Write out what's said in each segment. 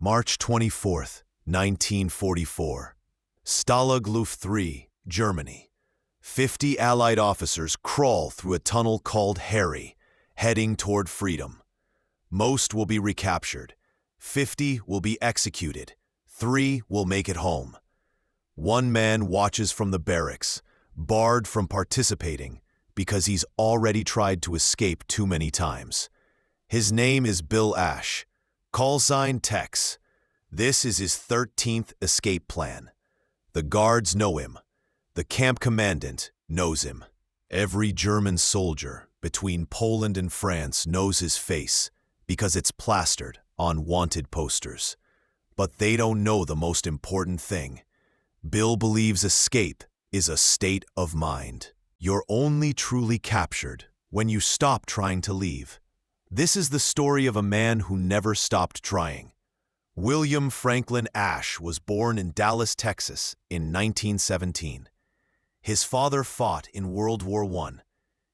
March 24th, 1944. Stalag Luft III, Germany. 50 Allied officers crawl through a tunnel called Harry, heading toward freedom. Most will be recaptured. 50 will be executed. 3 will make it home. One man watches from the barracks, barred from participating because he's already tried to escape too many times. His name is Bill Ash, call sign Tex. This is his 13th escape plan. The guards know him. The camp commandant knows him. Every German soldier between Poland and France knows his face because it's plastered on wanted posters. But they don't know the most important thing. Bill believes escape is a state of mind. You're only truly captured when you stop trying to leave. This is the story of a man who never stopped trying. William Franklin Ash was born in Dallas, Texas in 1917. His father fought in World War I.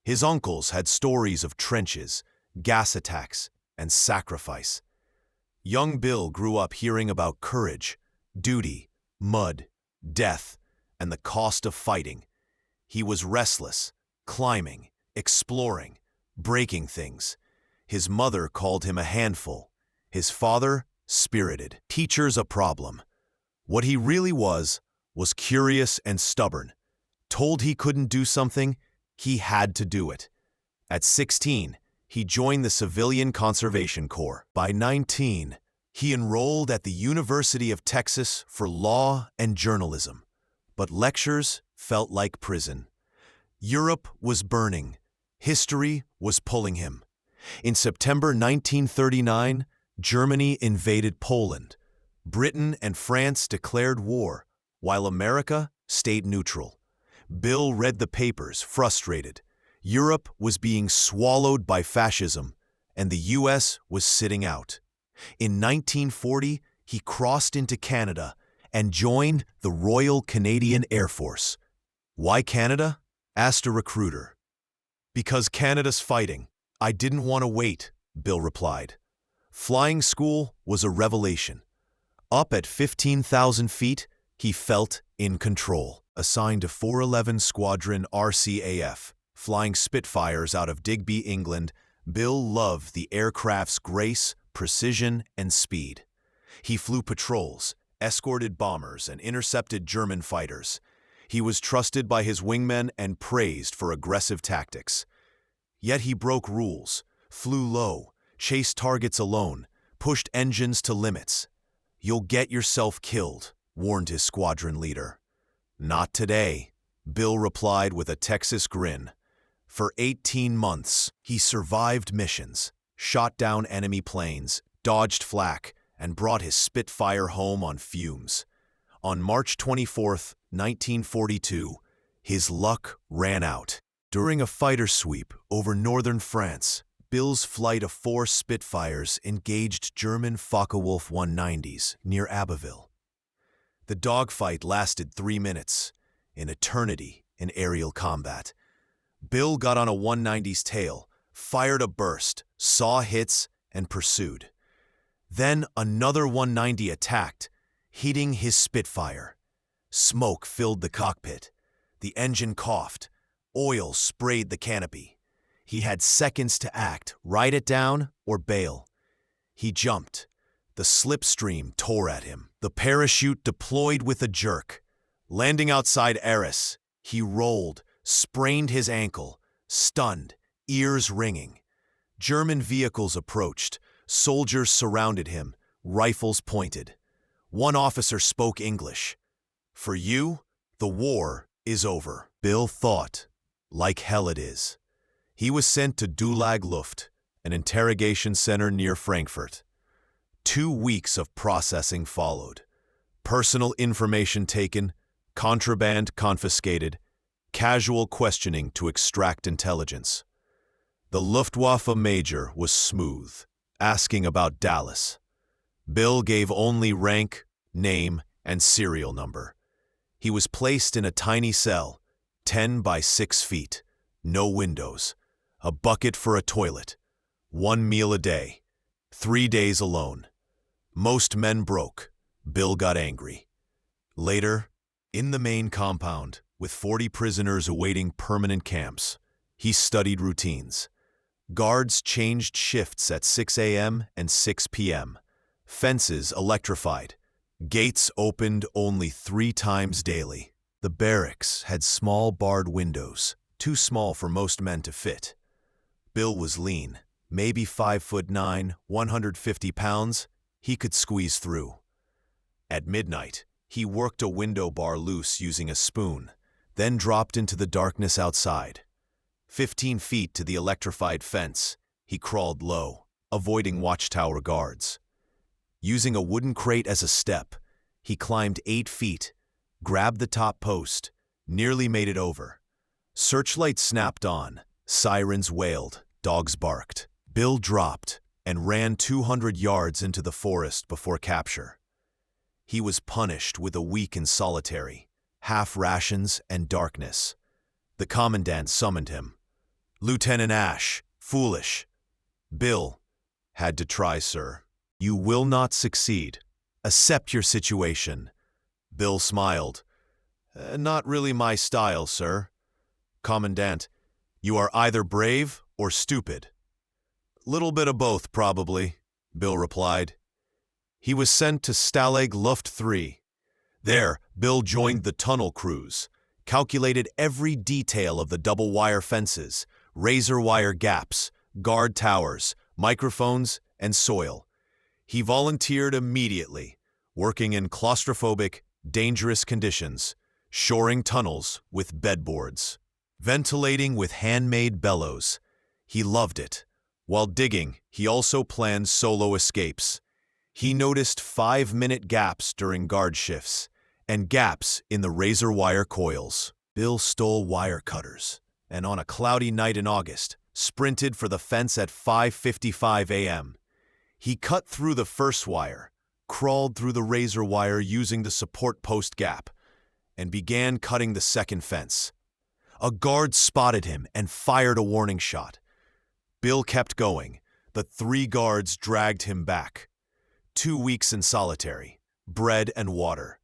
His uncles had stories of trenches, gas attacks, and sacrifice. Young Bill grew up hearing about courage, duty, mud, death, and the cost of fighting. He was restless, climbing, exploring, breaking things. His mother called him a handful. His father, spirited. Teachers a problem. What he really was curious and stubborn. Told he couldn't do something, he had to do it. At 16, he joined the Civilian Conservation Corps. By 19, he enrolled at the University of Texas for law and journalism. But lectures felt like prison. Europe was burning. History was pulling him. In September 1939, Germany invaded Poland. Britain and France declared war, while America stayed neutral. Bill read the papers, frustrated. Europe was being swallowed by fascism, and the U.S. was sitting out. In 1940, he crossed into Canada and joined the Royal Canadian Air Force. Why Canada? Asked a recruiter. Because Canada's fighting. I didn't want to wait, Bill replied. Flying school was a revelation. Up at 15,000 feet, he felt in control. Assigned to 411 Squadron RCAF, flying Spitfires out of Digby, England, Bill loved the aircraft's grace, precision, and speed. He flew patrols, escorted bombers, and intercepted German fighters. He was trusted by his wingmen and praised for aggressive tactics. Yet he broke rules, flew low, chased targets alone, pushed engines to limits. You'll get yourself killed, warned his squadron leader. Not today, Bill replied with a Texas grin. For 18 months, he survived missions, shot down enemy planes, dodged flak, and brought his Spitfire home on fumes. On March 24, 1942, his luck ran out. During a fighter sweep over northern France, Bill's flight of 4 Spitfires engaged German Focke-Wulf 190s near Abbeville. The dogfight lasted 3 minutes, an eternity in aerial combat. Bill got on a 190's tail, fired a burst, saw hits, and pursued. Then another 190 attacked, hitting his Spitfire. Smoke filled the cockpit. The engine coughed. Oil sprayed the canopy. He had seconds to act, write it down, or bail. He jumped. The slipstream tore at him. The parachute deployed with a jerk. Landing outside Arras, he rolled, sprained his ankle, stunned, ears ringing. German vehicles approached. Soldiers surrounded him, rifles pointed. One officer spoke English. For you, the war is over, Bill thought. Like hell it is. He was sent to Stalag Luft, an interrogation center near Frankfurt. 2 weeks of processing followed. Personal information taken, contraband confiscated, casual questioning to extract intelligence. The Luftwaffe major was smooth, asking about Dallas. Bill gave only rank, name, and serial number. He was placed in a tiny cell, 10 by 6 feet, no windows, a bucket for a toilet, 1 meal a day, 3 days alone. Most men broke. Bill got angry. Later, in the main compound, with 40 prisoners awaiting permanent camps, he studied routines. Guards changed shifts at 6 a.m. and 6 p.m. Fences electrified. Gates opened only 3 times daily. The barracks had small barred windows, too small for most men to fit. Bill was lean, maybe 5'9", 150 pounds. He could squeeze through. At midnight, he worked a window bar loose using a spoon, then dropped into the darkness outside. 15 feet to the electrified fence, he crawled low, avoiding watchtower guards. Using a wooden crate as a step, he climbed 8 feet, grabbed the top post, nearly made it over. Searchlights snapped on, sirens wailed, dogs barked. Bill dropped and ran 200 yards into the forest before capture. He was punished with a week in solitary, half rations and darkness. The commandant summoned him. "Lieutenant Ash, foolish." Bill had to try, sir. "You will not succeed. Accept your situation." Bill smiled. Not really my style, sir." "Commandant, you are either brave or stupid." "Little bit of both, probably," Bill replied. He was sent to Stalag Luft 3. There, Bill joined the tunnel crews, calculated every detail of the double-wire fences, razor-wire gaps, guard towers, microphones, and soil. He volunteered immediately, working in claustrophobic, dangerous conditions, shoring tunnels with bedboards, ventilating with handmade bellows. He loved it. While digging, he also planned solo escapes. He noticed 5-minute gaps during guard shifts and gaps in the razor wire coils. Bill stole wire cutters and on a cloudy night in August, sprinted for the fence at 5:55 a.m. He cut through the first wire, crawled through the razor wire using the support post gap, and began cutting the second fence. A guard spotted him and fired a warning shot. Bill kept going. The 3 guards dragged him back. 2 weeks in solitary, bread and water.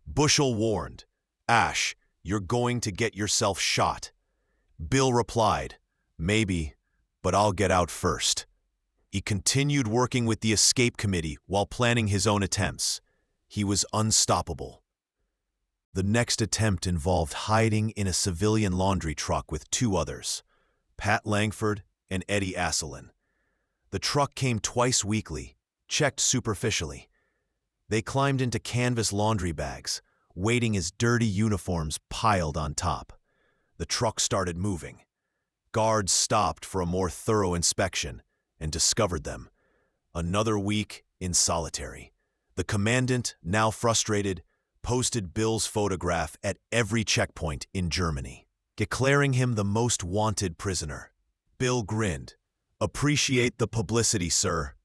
Bushell warned, "Ash, you're going to get yourself shot." Bill replied, "Maybe, but I'll get out first." He continued working with the escape committee while planning his own attempts. He was unstoppable. The next attempt involved hiding in a civilian laundry truck with 2 others, Pat Langford and Eddie Asselin. The truck came twice weekly, checked superficially. They climbed into canvas laundry bags, waiting as dirty uniforms piled on top. The truck started moving. Guards stopped for a more thorough inspection and discovered them. Another week in solitary. The commandant, now frustrated, posted Bill's photograph at every checkpoint in Germany, declaring him the most wanted prisoner. Bill grinned. "Appreciate the publicity, sir."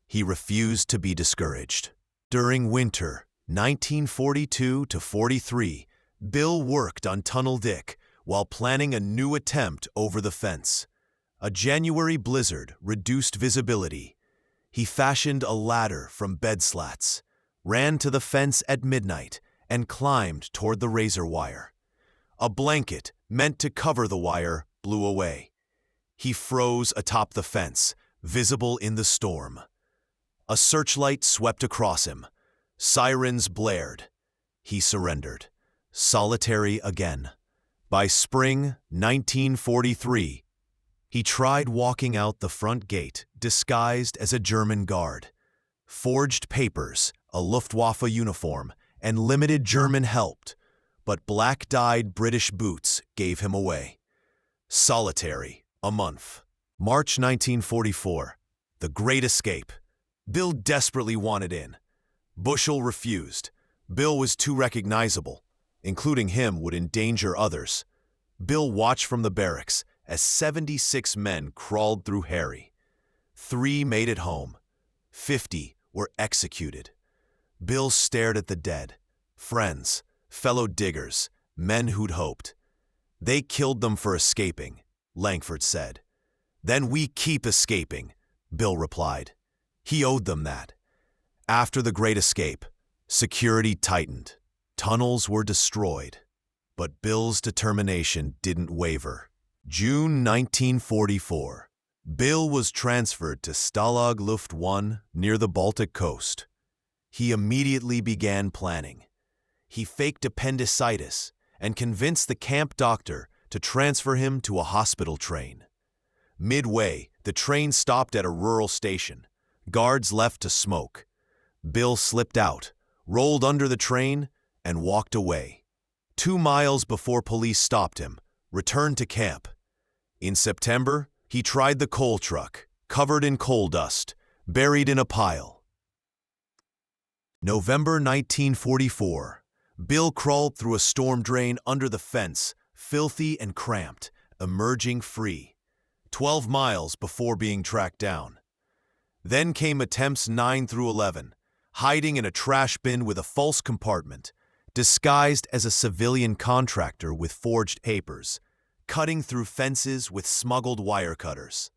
He refused to be discouraged. During winter 1942-43, Bill worked on Tunnel Dick while planning a new attempt over the fence. A January blizzard reduced visibility. He fashioned a ladder from bed slats, ran to the fence at midnight, and climbed toward the razor wire. A blanket meant to cover the wire blew away. He froze atop the fence, visible in the storm. A searchlight swept across him. Sirens blared. He surrendered. Solitary again. By spring 1943, he tried walking out the front gate disguised as a German guard. Forged papers, a Luftwaffe uniform, and limited German helped, but black-dyed British boots gave him away. Solitary, a month. March 1944, the Great Escape. Bill desperately wanted in. Bushell refused. Bill was too recognizable. Including him would endanger others. Bill watched from the barracks as 76 men crawled through Harry. 3 made it home. 50 were executed. Bill stared at the dead. Friends, fellow diggers, men who'd hoped. "They killed them for escaping," Langford said. "Then we keep escaping," Bill replied. He owed them that. After the Great Escape, security tightened. Tunnels were destroyed. But Bill's determination didn't waver. June 1944. Bill was transferred to Stalag Luft 1 near the Baltic coast. He immediately began planning. He faked appendicitis and convinced the camp doctor to transfer him to a hospital train. Midway, the train stopped at a rural station. Guards left to smoke. Bill slipped out, rolled under the train, and walked away. 2 miles before police stopped him, returned to camp. In September, he tried the coal truck, covered in coal dust, buried in a pile. November 1944. Bill crawled through a storm drain under the fence, filthy and cramped, emerging free. 12 miles before being tracked down. Then came attempts 9 through 11, hiding in a trash bin with a false compartment, disguised as a civilian contractor with forged papers, cutting through fences with smuggled wire cutters.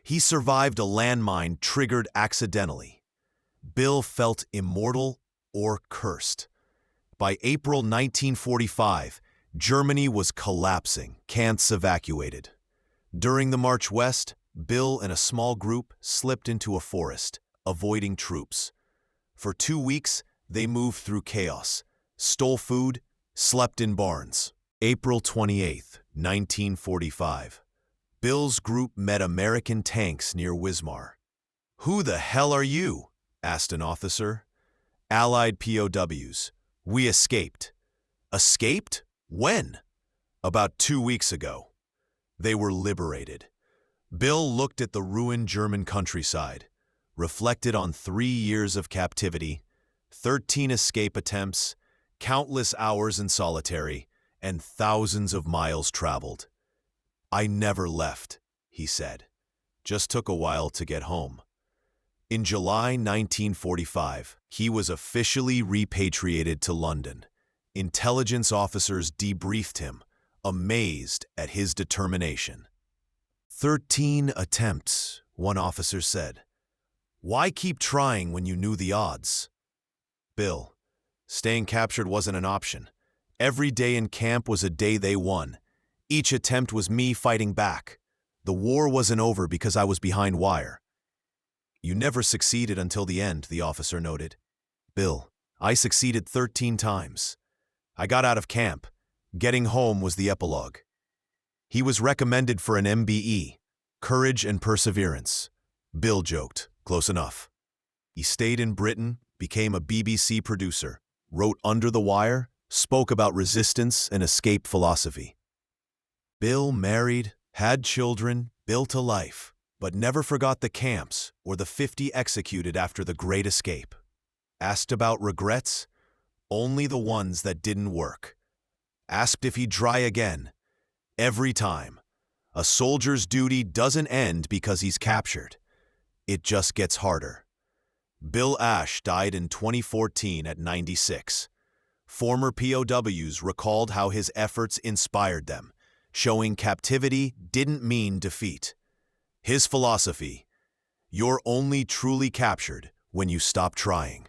He survived a landmine triggered accidentally. Bill felt immortal or cursed. By April 1945, Germany was collapsing, camps evacuated. During the march west, Bill and a small group slipped into a forest, avoiding troops. For 2 weeks, they moved through chaos, stole food, slept in barns. April 28, 1945. Bill's group met American tanks near Wismar. "Who the hell are you?" asked an officer. "Allied POWs. We escaped." "Escaped? When?" "About 2 weeks ago." They were liberated. Bill looked at the ruined German countryside, reflected on 3 years of captivity, 13 escape attempts, countless hours in solitary, and thousands of miles traveled. "I never left," he said. "Just took a while to get home." In July 1945, he was officially repatriated to London. Intelligence officers debriefed him, amazed at his determination. 13 attempts, one officer said. "Why keep trying when you knew the odds?" "Bill, staying captured wasn't an option. Every day in camp was a day they won. Each attempt was me fighting back. The war wasn't over because I was behind wire." "You never succeeded until the end," the officer noted. "Bill, I succeeded 13 times. I got out of camp. Getting home was the epilogue." He was recommended for an MBE, Courage and Perseverance. Bill joked, "Close enough." He stayed in Britain, became a BBC producer, wrote Under the Wire, spoke about resistance and escape philosophy. Bill married, had children, built a life, but never forgot the camps or the 50 executed after the Great Escape. Asked about regrets? Only the ones that didn't work. Asked if he'd try again. Every time. A soldier's duty doesn't end because he's captured. It just gets harder. Bill Ash died in 2014 at 96. Former POWs recalled how his efforts inspired them, showing captivity didn't mean defeat. His philosophy: you're only truly captured when you stop trying.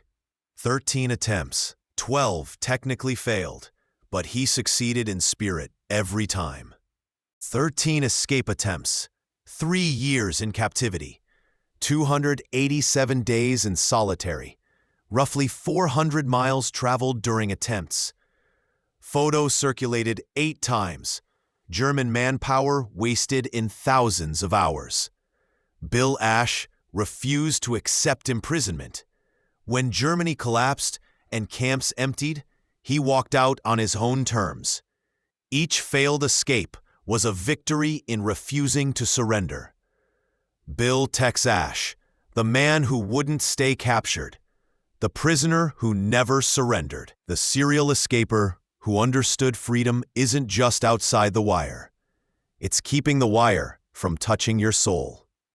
13 attempts, 12 technically failed, but he succeeded in spirit every time. 13 escape attempts, 3 years in captivity, 287 days in solitary, roughly 400 miles traveled during attempts. Photos circulated 8 times. German manpower wasted in thousands of hours. Bill Ash refused to accept imprisonment. When Germany collapsed and camps emptied, he walked out on his own terms. Each failed escape was a victory in refusing to surrender. Bill Tex Ash, the man who wouldn't stay captured, the prisoner who never surrendered, the serial escaper who understood freedom isn't just outside the wire. It's keeping the wire from touching your soul.